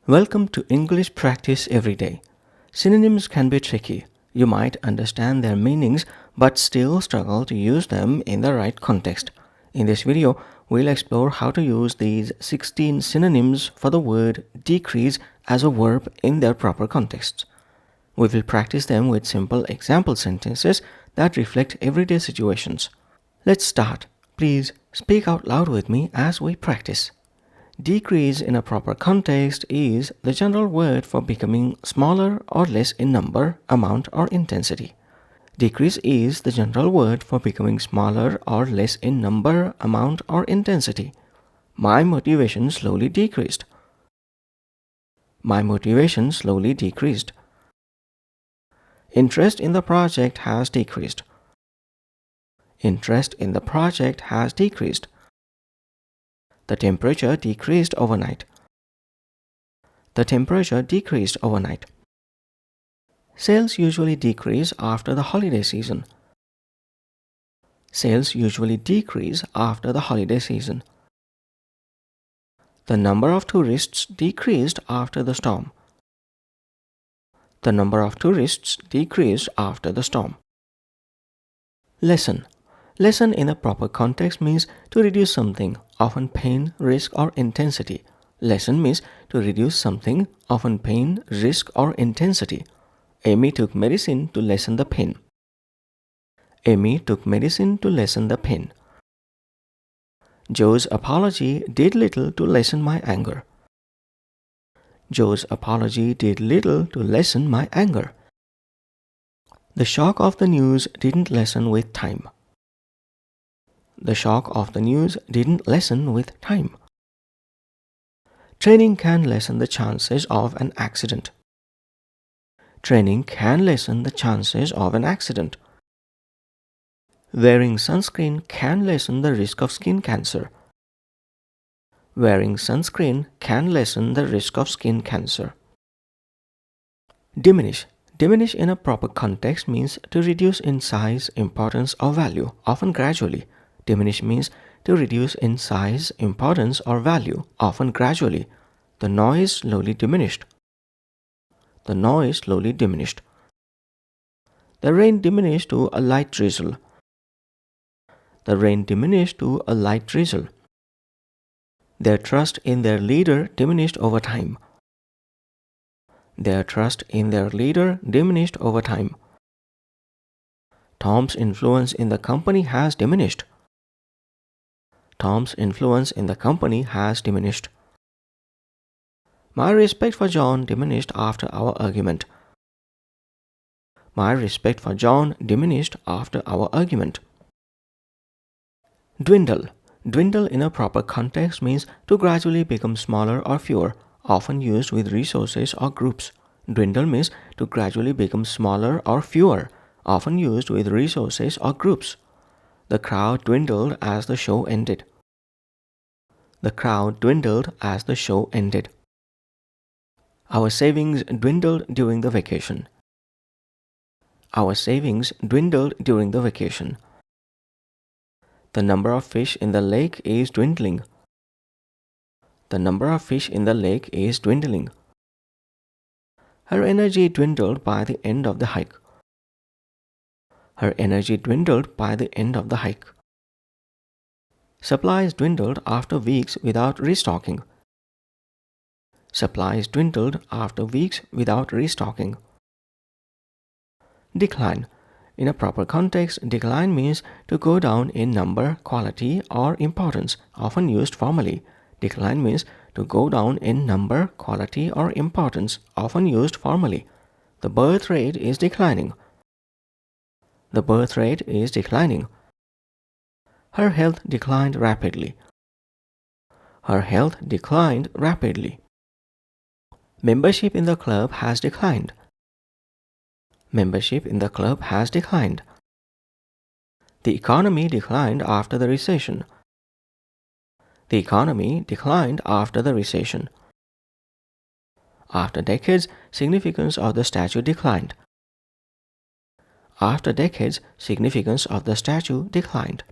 Welcome to English Practice Every Day. Synonyms can be tricky. You might understand their meanings but still struggle to use them in the right context. In this video, we'll explore how to use these 16 synonyms for the word decrease as a verb in their proper contexts. We will practice them with simple example sentences that reflect everyday situations. Let's start. Please speak out loud with me as we practice. Decrease in a proper context is the general word for becoming smaller or less in number, amount, or intensity. Decrease is the general word for becoming smaller or less in number, amount, or intensity. My motivation slowly decreased. My motivation slowly decreased. Interest in the project has decreased. Interest in the project has decreased. The temperature decreased overnight. The temperature decreased overnight. Sales usually decrease after the holiday season. Sales usually decrease after the holiday season. The number of tourists decreased after the storm. The number of tourists decreased after the storm. Lessen. Lessen in a proper context means to reduce something, often pain, risk, or intensity. Lessen means to reduce something, often pain, risk, or intensity. Amy took medicine to lessen the pain. Amy took medicine to lessen the pain. Joe's apology did little to lessen my anger. Joe's apology did little to lessen my anger. The shock of the news didn't lessen with time. The shock of the news didn't lessen with time. Training can lessen the chances of an accident. Training can lessen the chances of an accident. Wearing sunscreen can lessen the risk of skin cancer. Wearing sunscreen can lessen the risk of skin cancer. Diminish. Diminish in a proper context means to reduce in size, importance, or value, often gradually. Diminish means to reduce in size, importance, or value, often gradually. The noise slowly diminished. The noise slowly diminished. The rain diminished to a light drizzle. The rain diminished to a light drizzle. Their trust in their leader diminished over time. Their trust in their leader diminished over time. Tom's influence in the company has diminished. Tom's influence in the company has diminished. My respect for John diminished after our argument. My respect for John diminished after our argument. Dwindle. Dwindle in a proper context means to gradually become smaller or fewer, often used with resources or groups. Dwindle means to gradually become smaller or fewer, often used with resources or groups. The crowd dwindled as the show ended. The crowd dwindled as the show ended. Our savings dwindled during the vacation. Our savings dwindled during the vacation. The number of fish in the lake is dwindling. The number of fish in the lake is dwindling. Her energy dwindled by the end of the hike. Her energy dwindled by the end of the hike. Supplies dwindled after weeks without restocking. Supplies dwindled after weeks without restocking. Decline. In a proper context, decline means to go down in number, quality, or importance, often used formally. Decline means to go down in number, quality, or importance, often used formally. The birth rate is declining. The birth rate is declining. Her health declined rapidly. Her health declined rapidly. Membership in the club has declined. Membership in the club has declined. The economy declined after the recession. The economy declined after the recession. After decades, significance of the statue declined. After decades, significance of the statue declined.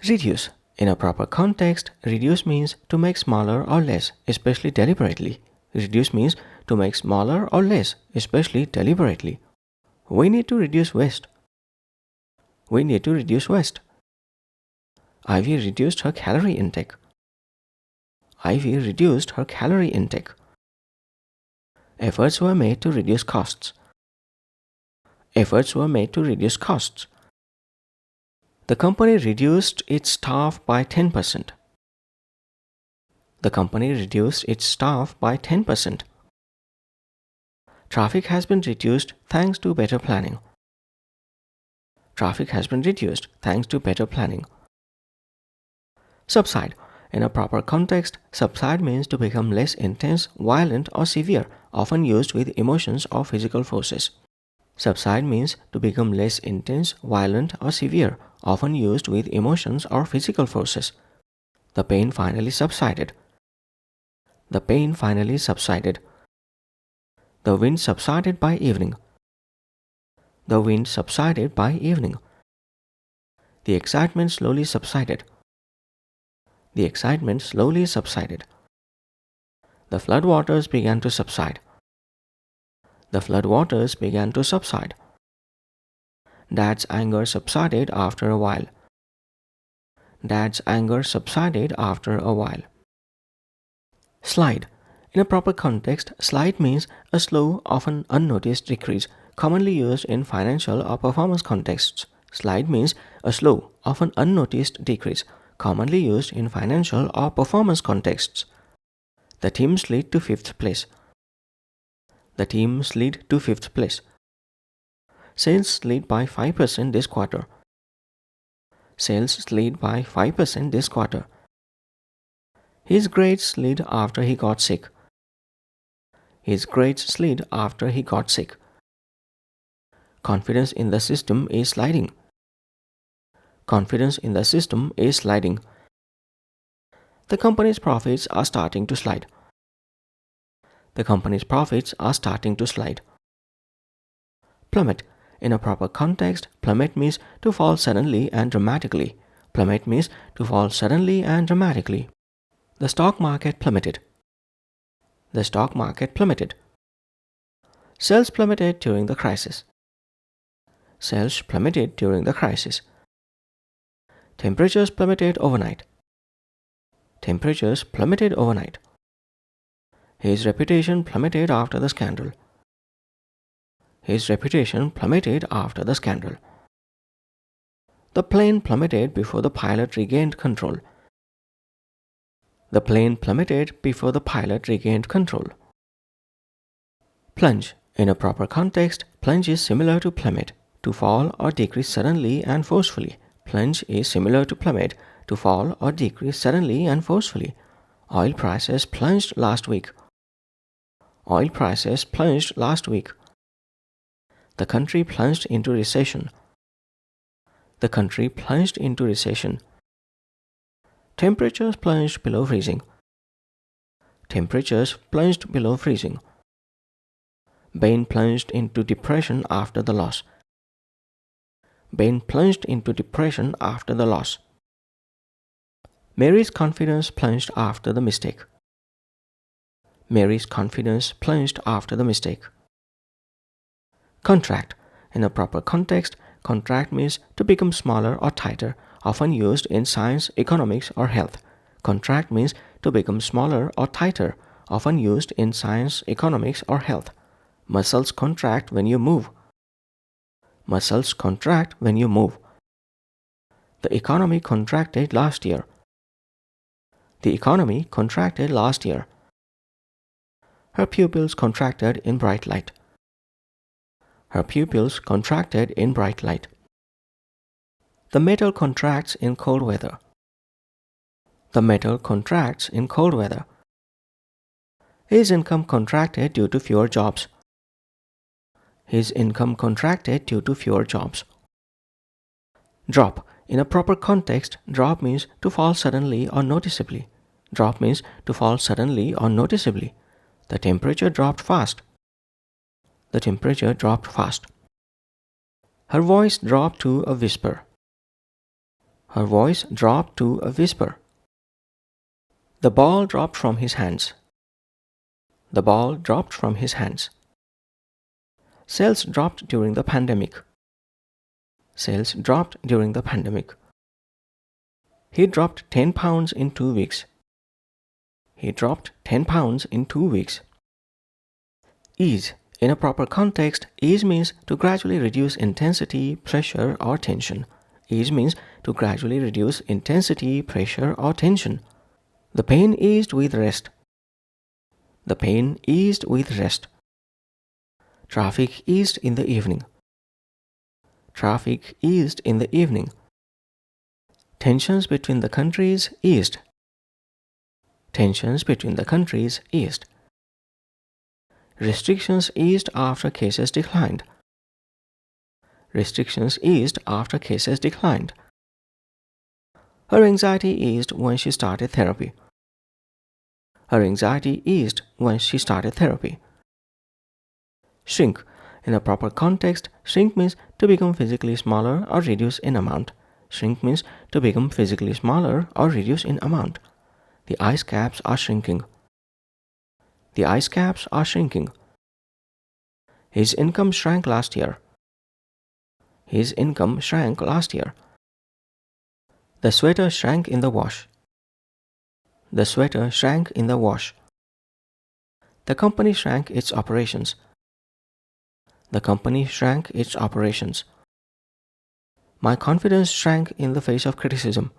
Reduce. In a proper context, reduce means to make smaller or less, especially deliberately. Reduce means to make smaller or less, especially deliberately. We need to reduce waste. We need to reduce waste. Ivy reduced her calorie intake. Ivy reduced her calorie intake. Efforts were made to reduce costs. Efforts were made to reduce costs. The company reduced its staff by 10%. The company reduced its staff by 10%. Traffic has been reduced thanks to better planning. Traffic has been reduced thanks to better planning. Subside. In a proper context, subside means to become less intense, violent, or severe, often used with emotions or physical forces. Subside means to become less intense, violent, or severe, often used with emotions or physical forces. The pain finally subsided. The pain finally subsided. The wind subsided by evening. The wind subsided by evening. The excitement slowly subsided. The excitement slowly subsided. The floodwaters began to subside. The floodwaters began to subside. Dad's anger subsided after a while. Dad's anger subsided after a while. Slide. In a proper context, slide means a slow, often unnoticed decrease, commonly used in financial or performance contexts. Slide means a slow, often unnoticed decrease, commonly used in financial or performance contexts. The team slid to 5th place. The team slid to 5th place. Sales slid by 5% this quarter. Sales slid by 5% this quarter. His grades slid after he got sick. His grades slid after he got sick. Confidence in the system is sliding. Confidence in the system is sliding. The company's profits are starting to slide. The company's profits are starting to slide. Plummet. In a proper context, plummet means to fall suddenly and dramatically. Plummet means to fall suddenly and dramatically. The stock market plummeted. The stock market plummeted. Sales plummeted during the crisis. Sales plummeted during the crisis. Temperatures plummeted overnight. Temperatures plummeted overnight. His reputation plummeted after the scandal. His reputation plummeted after the scandal. The plane plummeted before the pilot regained control. The plane plummeted before the pilot regained control. Plunge. In a proper context, plunge is similar to plummet, to fall or decrease suddenly and forcefully. Plunge is similar to plummet, to fall or decrease suddenly and forcefully. Oil prices plunged last week. Oil prices plunged last week. The country plunged into recession. The country plunged into recession. Temperatures plunged below freezing. Temperatures plunged below freezing. Bain plunged into depression after the loss. Bain plunged into depression after the loss. Mary's confidence plunged after the mistake. Mary's confidence plunged after the mistake. Contract. In a proper context, contract means to become smaller or tighter, often used in science, economics, or health. Contract means to become smaller or tighter, often used in science, economics, or health. Muscles contract when you move. Muscles contract when you move. The economy contracted last year. The economy contracted last year. Her pupils contracted in bright light. Her pupils contracted in bright light. The metal contracts in cold weather. The metal contracts in cold weather. His income contracted due to fewer jobs. His income contracted due to fewer jobs. Drop. In a proper context, drop means to fall suddenly or noticeably. Drop means to fall suddenly or noticeably. The temperature dropped fast. The temperature dropped fast. Her voice dropped to a whisper. Her voice dropped to a whisper. The ball dropped from his hands. The ball dropped from his hands. Sales dropped during the pandemic. Sales dropped during the pandemic. He dropped 10 pounds in 2 weeks. He dropped 10 pounds in 2 weeks. Ease. In a proper context, ease means to gradually reduce intensity, pressure, or tension. Ease means to gradually reduce intensity, pressure, or tension. The pain eased with rest. The pain eased with rest. Traffic eased in the evening. Traffic eased in the evening. Tensions between the countries eased. Tensions between the countries eased. Restrictions eased after cases declined. Restrictions eased after cases declined. Her anxiety eased when she started therapy. Her anxiety eased when she started therapy. Shrink. In a proper context, shrink means to become physically smaller or reduce in amount. Shrink means to become physically smaller or reduce in amount. The ice caps are shrinking. The ice caps are shrinking. His income shrank last year. His income shrank last year. The sweater shrank in the wash. The sweater shrank in the wash. The company shrank its operations. The company shrank its operations. My confidence shrank in the face of criticism.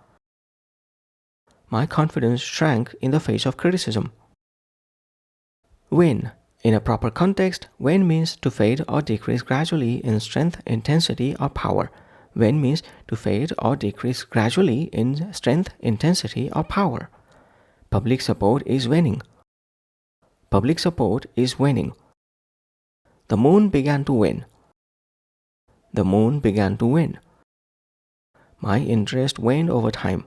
My confidence shrank in the face of criticism. Wane. In a proper context, wane means to fade or decrease gradually in strength, intensity, or power. Wane means to fade or decrease gradually in strength, intensity, or power. Public support is waning. Public support is waning. The moon began to wane. The moon began to wane. My interest waned over time.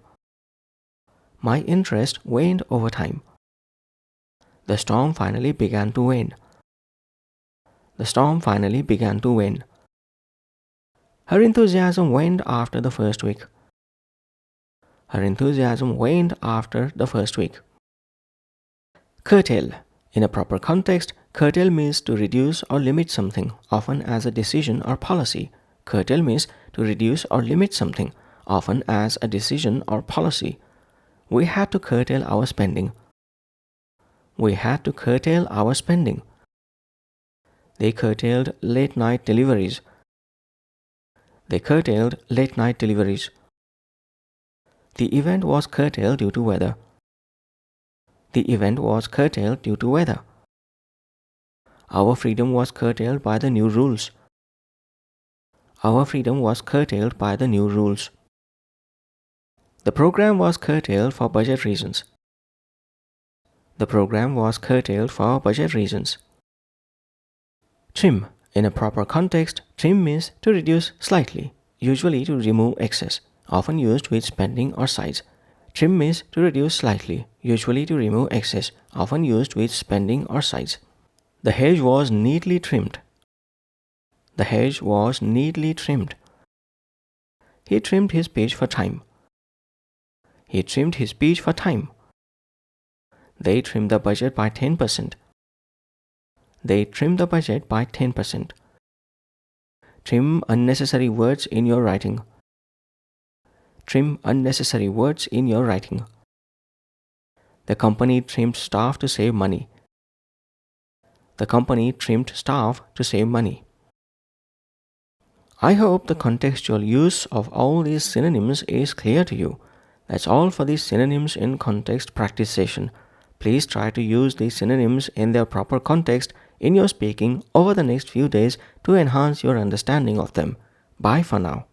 My interest waned over time. The storm finally began to wane. The storm finally began to wane. Her enthusiasm waned after the first week. Her enthusiasm waned after the first week. Curtail. In a proper context, curtail means to reduce or limit something, often as a decision or policy. Curtail means to reduce or limit something, often as a decision or policy. We had to curtail our spending. We had to curtail our spending. They curtailed late-night deliveries. They curtailed late-night deliveries. The event was curtailed due to weather. The event was curtailed due to weather. Our freedom was curtailed by the new rules. Our freedom was curtailed by the new rules. The program was curtailed for budget reasons. The program was curtailed for budget reasons. Trim. In a proper context, trim means to reduce slightly, usually to remove excess, often used with spending or sides. Trim means to reduce slightly, usually to remove excess, often used with spending or sides. The hedge was neatly trimmed. The hedge was neatly trimmed. He trimmed his speech for time. He trimmed his speech for time. They trimmed the budget by 10%. They trimmed the budget by 10%. Trim unnecessary words in your writing. Trim unnecessary words in your writing. The company trimmed staff to save money. The company trimmed staff to save money. I hope the contextual use of all these synonyms is clear to you. That's all for this synonyms in context practice session. Please try to use these synonyms in their proper context in your speaking over the next few days to enhance your understanding of them. Bye for now.